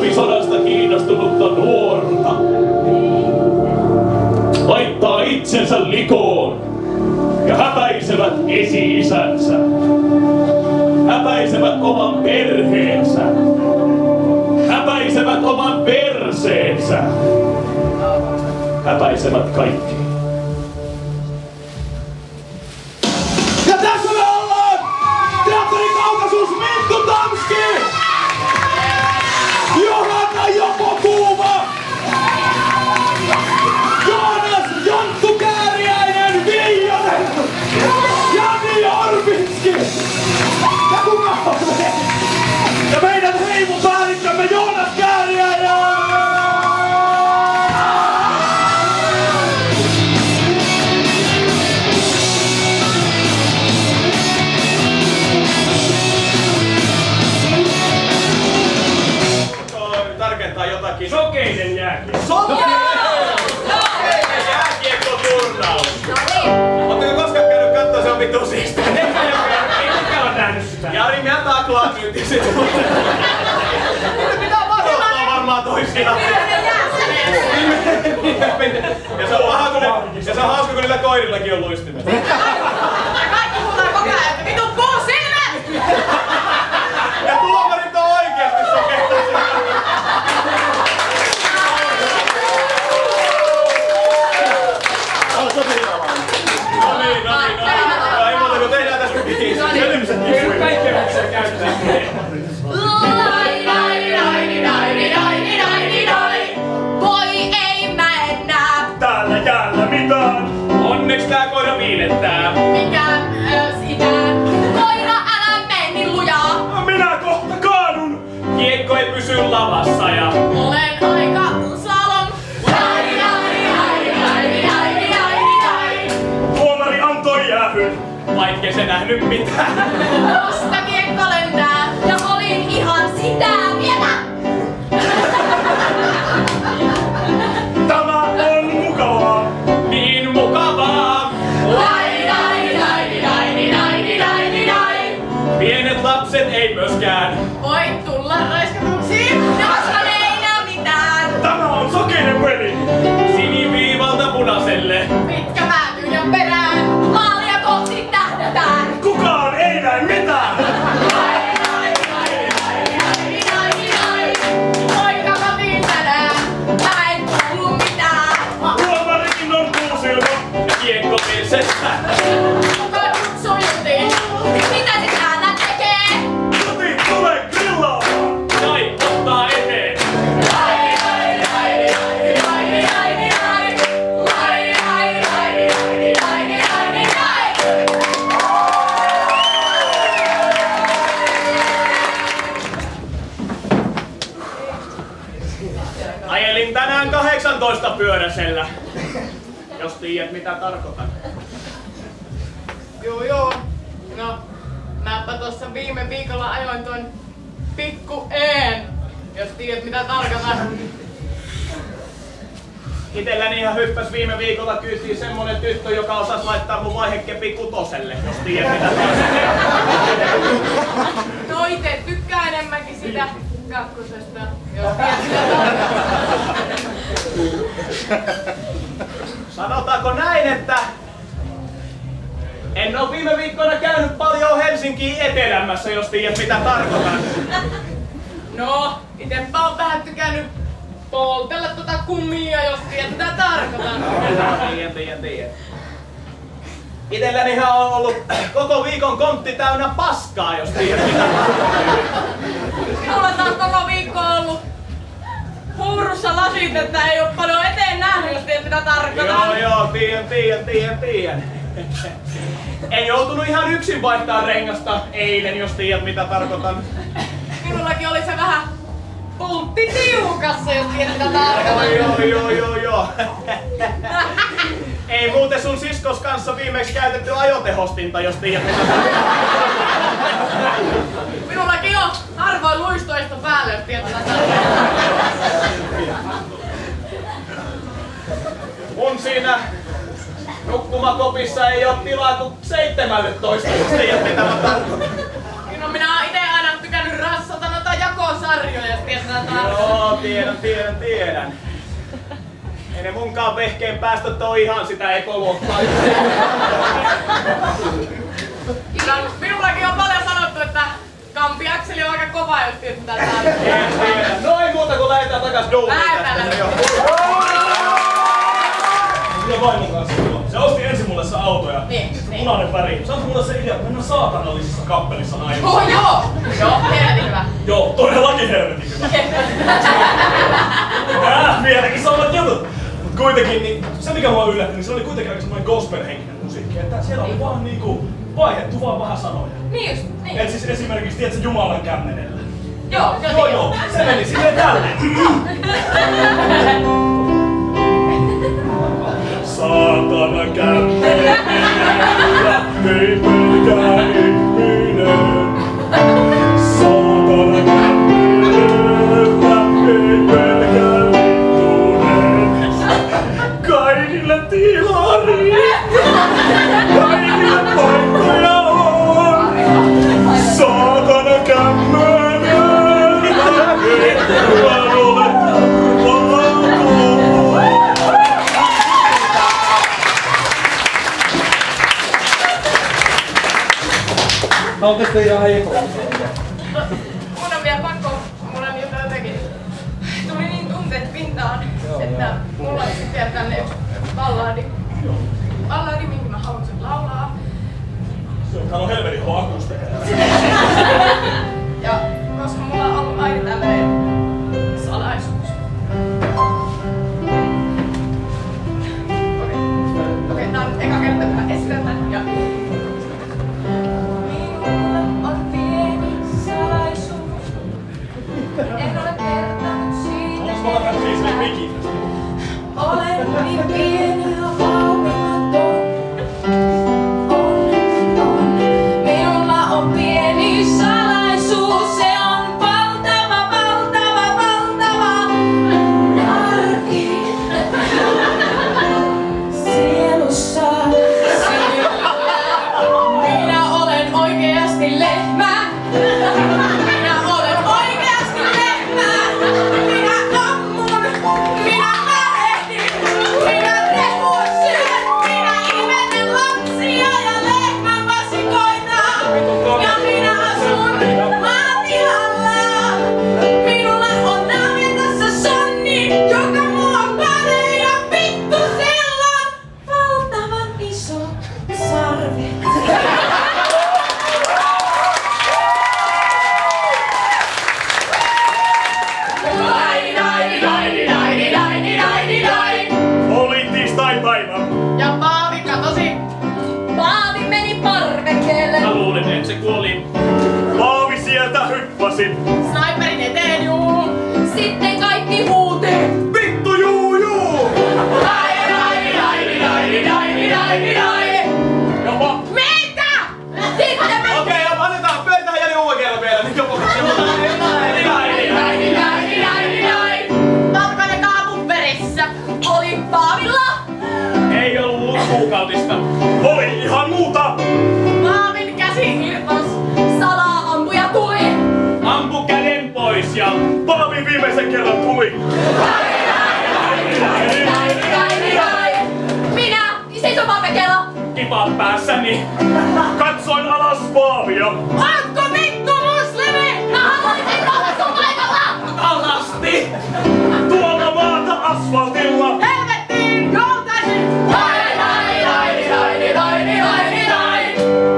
talvisodasta kiinnostunutta nuorta. Laittaa itsensä likoon ja häpäisevät esi-isänsä. Häpäisevät oman perheensä. Häpäisevät oman perseensä. Häpäisevät kaikki. Ja tässä me ollaan! Teatteri Kaukaisuus, Minttu Tamski! Johanna Jopokuuma! Joonas Jonttu Kääriäinen Viionen! Jani Orpinski! Ja kuka on me? Ja meidän heimopäällikkömme Joonas Kääriäinen! Tarkentaa jotakin. Sokeinen jääkiekko. Sokeinen jääkiekkoturnaus. Ootteko koskaan käynyt kattoo, se on vittu siistiä. Ei kukaan ole nähnyt sitä. Jari, mä taklaan nyt ja sit pitää varoittaa varmaan toisiaan. Ja se on paha, kun ja se on hauska, kun niillä koirillakin on luistimet. Kaikki huutaa koko ajan, että vitun puu silmät! Ja tuomarit on oikeesti sokeita. No niin. Ei muuta kun tehdään tästä biisi. Kaikki on käytetään. Voi ei mä en nää. Täällä jäällä mitään. Onneksi tää koira viilettää. Mikä sitä? Koira älä mene niin lujaa. Minä kohta kaadun. Kiekko ei pysy lavassa ja Olen aika salon. Tuomari antoi jäähyn. vaikkei se nähnyt mitään. Tosta kiekko lentää ja olin ihan sitä mieltä. Tämä on mukavaa. Niin mukavaa. Pienet lapset ei myöskään. Voi tulla raiskatuksi, koska ne ei näe mitään. Tämä on sokeinen peli. Siniviivalta punaiselle. Mitkä päätyjän perään, maalia kohti tähdätään. Kukaan ei näe mitään. Moikka kotiin tänään, mä en kuulu mitään. Tuomarikin on kuusilma. Ja kiekko pilsessä. Kuka kutsuu jutiin? Mitä se täällä tekee? Juti tulee grillaamaan. Jai ottaa eteen. Ajelin tänään 18 pyöräsellä. Jos tiedät mitä tarkoitan. Joo. No, mäpä tossa viime viikolla ajoin tuon pikku Een, jos tiedät mitä tarkoitan. Itelläni ihan hyppäs viime viikolla kyytiin semmonen tyttö, joka osas laittaa mun vaihekepi kutoselle, jos tiedät mitä tarkoitan. No ite tykkää enemmänkin sitä kakkosesta, jos tiedät mitä tarkoitan. Sanotaanko näin, että en oo viime viikkoina käynyt paljon Helsinkiin etelämässä, jos tiedät mitä tarkoitan. No, itepä on vähän tykännyt poltella tota kummia, jos tiedät mitä tarkoitan. Tiedän. Itellänihän on ollut koko viikon kontti täynnä paskaa, jos tiedät mitä tarkoitan. Minulla taas koko viikko ollut huurussa lasit, että ei oo paljon eteen nähnyt, jos tiedät mitä tarkoitan. Joo, tiedän. En joutunut ihan yksin vaihtaa rengasta eilen, jos tiedät mitä tarkoitan. Minullakin oli se vähän pultti tiukassa, jos tiedät mitä tarkoitan. Joo. Ei muuten sun siskos kanssa viimeksi käytetty ajotehostinta, jos tiedät mitä tarkoitan. Minullakin on harvoin luistoista päälle, jos tiedät mitä tarkoitan. Mun siinä nukkumakopissa ei oo tilaa kuin 17, jos tiedät mitä mä tarkoitan. No minä oon ite aina tykännyt rassata noita jakosarjoja, jos tiedät mitä tarkoitan. tiedän. Ei ne munkaan vehkeen päästöt oo ihan sitä ekoluokkaa. Minullakin on paljon sanottu, että Kampi-Akseli on aika kova juttu, että täällä on. No ei muuta kuin lähdetään takas duuniin. Kyllä vaimon kanssa. Se osti ensin mulle se auto ja Niin. punainen väri. Se antoi mulle se idea, että mennään saatanallisessa kappelissa naimisiin. Oh joo, helvetin hyvä. Joo, todellakin helvetin hyvä. Vieläkin samat jutut. Mut kuitenkin, niin, se mikä mua yllätti, niin se oli kuitenkin aika semmoinen gospel-henkinen musiikki. Että siellä oli vaan niinku vaihdettu vaan vähän sanoja. Niin just, niin. Et siis esimerkiksi, tiedätkö, Jumalan kämmenellä? Joo. Se meni silleen tälleen. Saatana kämmenellä, ei pelkää ihminen. Saatana kämmenellä, ei pelkää vittunen. Kaikille tilaa riittää, kaikille paikkoja on. Saatana kämmenellä, ei kukaan ole Haluatteko te ihan ekoa? Mun on vielä pakko, mulla on jotenkin, tuli niin tunteet pintaan, että mulla on sitten vielä tänne yksi balladi, minkä mä haluaisin laulaa. Täällä on helvetin akusteja. Ja koska mulla on ollut aina tämmönen salaisuus. Okei, tää on nyt eka kerta, kun mä esitän tän. Ja minulla on pieni salaisuus. En ole kertonut siitä. Onks mulla vähän siis mikki? Olen niin pieni ja valmimaton. Minulla on pieni salaisuus. Se on valtava arki. Sielussa syllä. Minä olen oikeasti lehmä. Minä olen oikeasti lehmä. Minä ammun. Minä märehdin. Minä rehua syön. Minä imenen lapsia ja lehmän vasikoita. Ja minä asun maatilalla. Minulla on navetassa sonni, joka mua panee ja vittusella on valtavan iso sarvi. Oli tiistai-päivä. Ja Paavi katosi. Paavi meni parvekkeelle. Mä luulin, että se kuoli. Paavi sieltä hyppäsi. Sniperin eteen juu. Sitten kaikki huuti. Vittu juu! Jopa Mitä? Sitten me... Okei, annetaan pyöritään jälleen uuden kerran vielä. Niin jopa Valkoinen kaapun verissä oli Paavilla. ei ollut kuukautista. oli ihan muuta. Paavin käsi irtos. Salaa ampuja tuli. Ampu käden pois ja Paavi viimeisen kerran tuli. Minä seison parvekkeella. kipaa päässäni. Katsoin alas Paavia. Ootko vittu muslimi? Mä haluaisin olla sun paikalla. Alasti! Tuolla maata asfaltilla. Helvettiin joutaisin.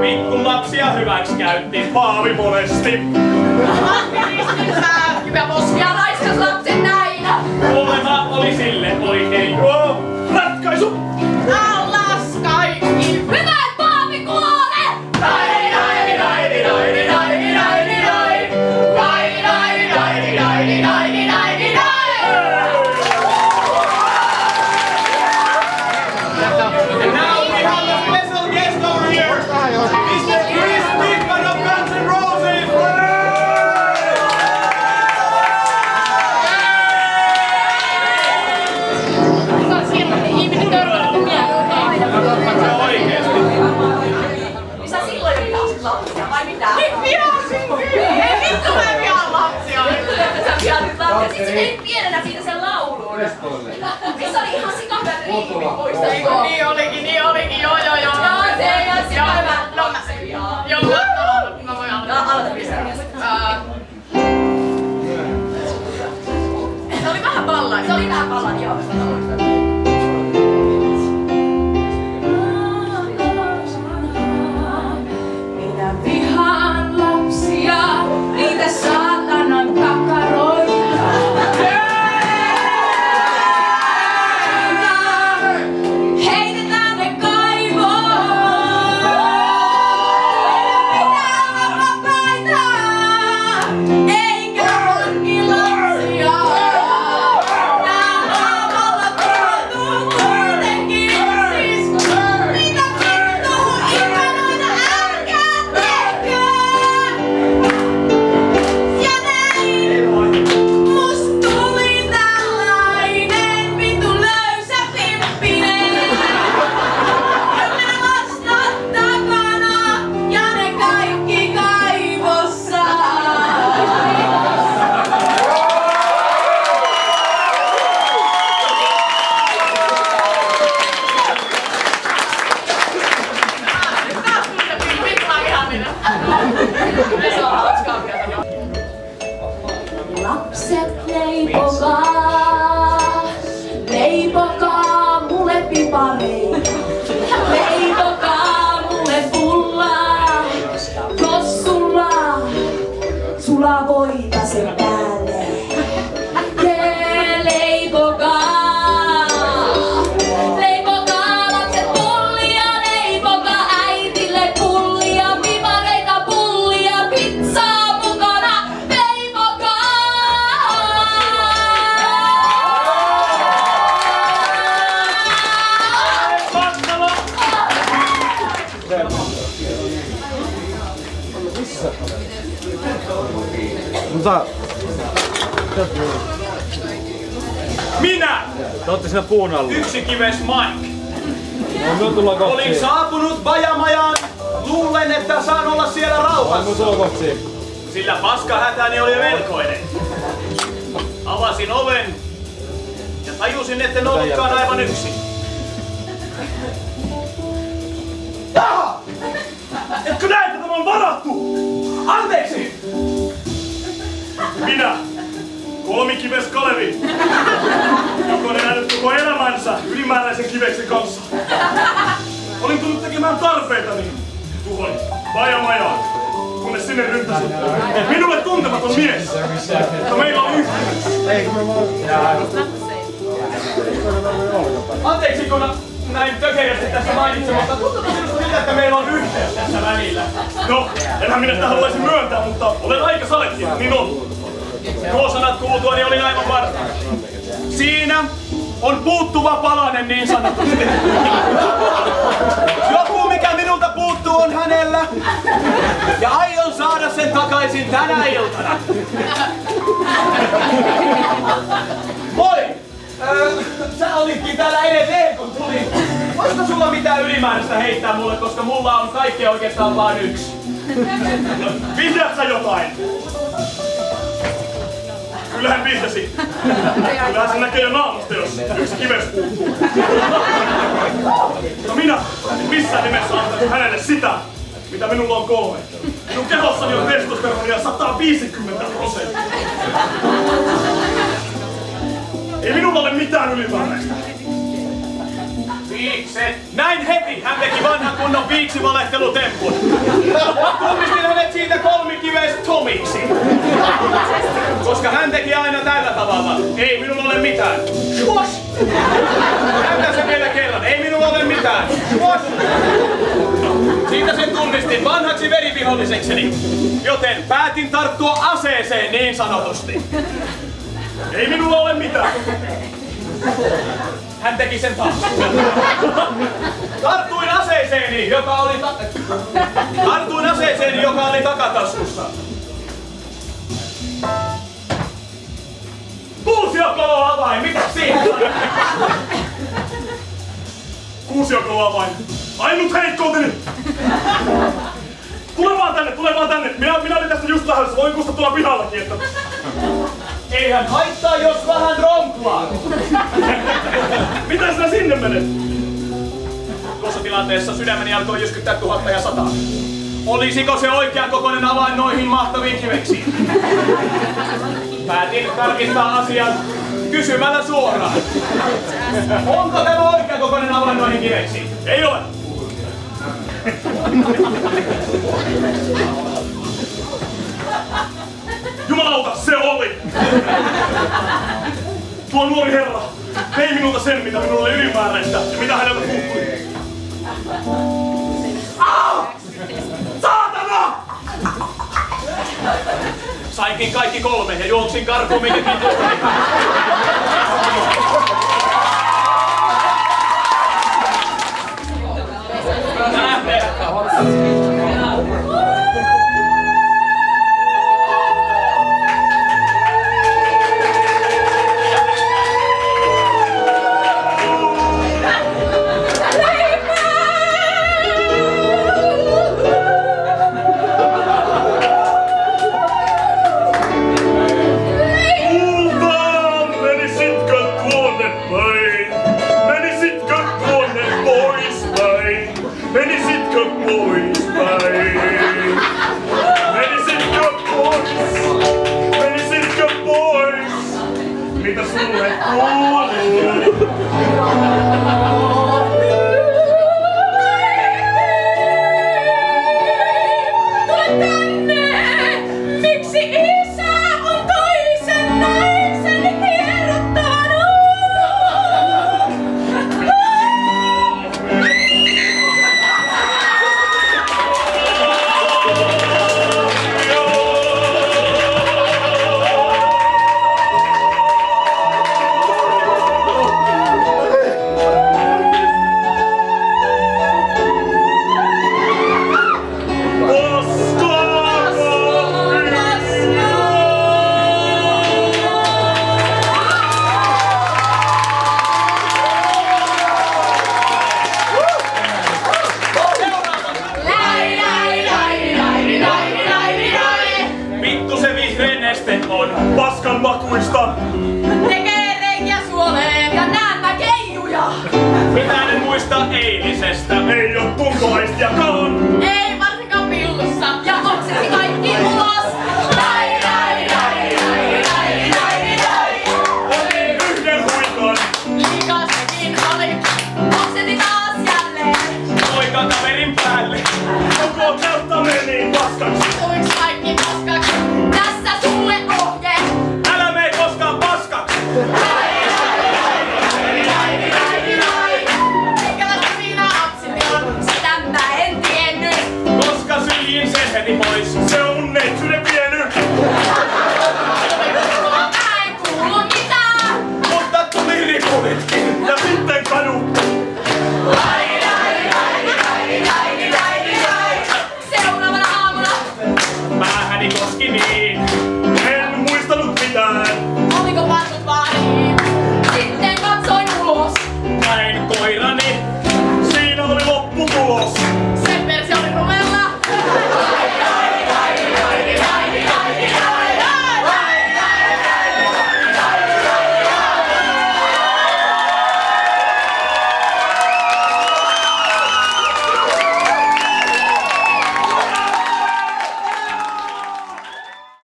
Pikku lapsia hyväksikäytti. Paavi monesti. Aktivistinsä ja poskia raiskas lapsen näinä. Kuolema oli sille oikein. Joo, ratkaisu. Alas kaikki. Hyvä, että Paavi kuolee. And now we have a special guest over here. Mr. Chris Bigman of Guns N' Roses. Ihminen törmätä kun Oikeesti. Sä silloin vihasit lapsia vai mitä? Vihasin kyllä! Ei vittu mä vihaan lapsia! Sä vihasit lapsia, sit sä teit pienen sulaa voita sen päälle. Leipokaa, leipokaa lapset pullia, leipokaa äitille pullia, pipareita pullia, pizzaa mukana, leipokaa! Mutta... Minä! Te ootte siellä puun alla. Yksi kives Mike. No, minun tullaan kohti. Olin saapunut Bajamajaan. Luulen, että saan olla siellä Minun rauhassa. tullaan kohti. Sillä paskahätäni oli melkoinen. Avasin oven ja tajusin, etten ollutkaan aivan yksin. Etkö näe, että tämä on varattu? Anteeksi! Minä, kolmikives Kalevi, joka on elänyt koko elämänsä ylimääräisen kiveksen kanssa. Olin tullut tekemään tarpeitani tuohon Bajamajaan, kunnes sinne ryntäsin minulle tuntematon mies, mutta meillä on yhteys. Anteeksi, kun näin tökeästi tässä mainitsematta. Tuntuuko sinusta siltä, että meillä on yhteys tässä välillä? No, enhän minä sitä haluaisi myöntää, mutta olen aika saletti, niin on. Nuo sanat kuultuani olin aivan varma. Siinä on puuttuva palanen niin sanotusti. Joku mikä minulta puuttuu on hänellä. Ja aion saada sen takaisin tänä iltana. Moi! Sä olitkin täällä edelleen kun tulin. Voisiko sulla mitään ylimääräistä heittää mulle, koska mulla on kaikkea oikeastaan vaan yksi. Vihjaat sä jotain? Kyllähän vihjasi. Kyllähän se näkee jo naamasta, jos yksi kives puuttuu. No minä en missään nimessä antaisi hänelle sitä, mitä minulla on 3. Minun kehossani on testosteronia 150%. Ei minulla ole mitään ylimääräistä. Viikset! Näin heti hän teki vanhan kunnon viiksivalehtelutempun. Tunnistin hänet siitä kolmikives Tomiksi. Koska hän teki aina tällä tavalla. Ei minulla ole mitään. Shuash! Näytän sen vielä kerran. Ei minulla ole mitään. Shuash! Siitä sen tunnistin vanhaksi verivihollisekseni. Joten päätin tarttua aseeseen niin sanotusti. Ei minulla ole mitään. Hän teki sen taas. Tartuin aseeseeni, joka oli takataskussa. Kuusiokouluavain, mitä siinä? Kuusiokouluavain. Ainut heikkouteni. Tule vaan tänne. Minä olin tästä just lähdössä. Voin kustaa tuolla pihallakin, että... Eihän haittaa, jos vähän ronklaa. Mitä sinä sinne menet? Tuossa tilanteessa sydämeni alkoi jyskyttää 1100. Olisiko se oikean kokoinen avain noihin mahtaviin kiveksiin? Päätin tarkistaa asian kysymällä suoraan. Onko tämä oikean kokoinen avain noihin kiveksiin? Ei ole. Jumalauta, se oli! Tuo nuori herra vei minulta sen, mitä minulla oli ylimääräistä ja mitä häneltä puuttui. Saatana! Sainkin kaikki 3 ja juoksin karkuun minnekin. Kultaan menisitkö tuo tekee reikiä suoleen ja näemmä keijuja. Pitää nyt muistaa eilisestä. Ei oo tuntoaistiakaan. Ei varsinkaan pillussa ja oksetti kaikki ulos. Rai, rai, rai, rai, rai, rai, rai. Oli yhden huikon. Liikaa sekin oli, oksetti taas jälleen. Poika kaverin päälle. Koko teltta meni paskaksi. Tuiks kaikki paskaksi? Tässä sulle ohje. Älä mene koskaan paskaksi. Minkälaista viinaa absintti on? Sitä mä en tiennyt. Koska syljin sen heti pois. Se on mun neitsyden vienyt. Mä en kuulu mitään. Mutta tuli ripulitkin. Ja sitten kaduttu. Seuraavana aamuna Päähäni koski niin.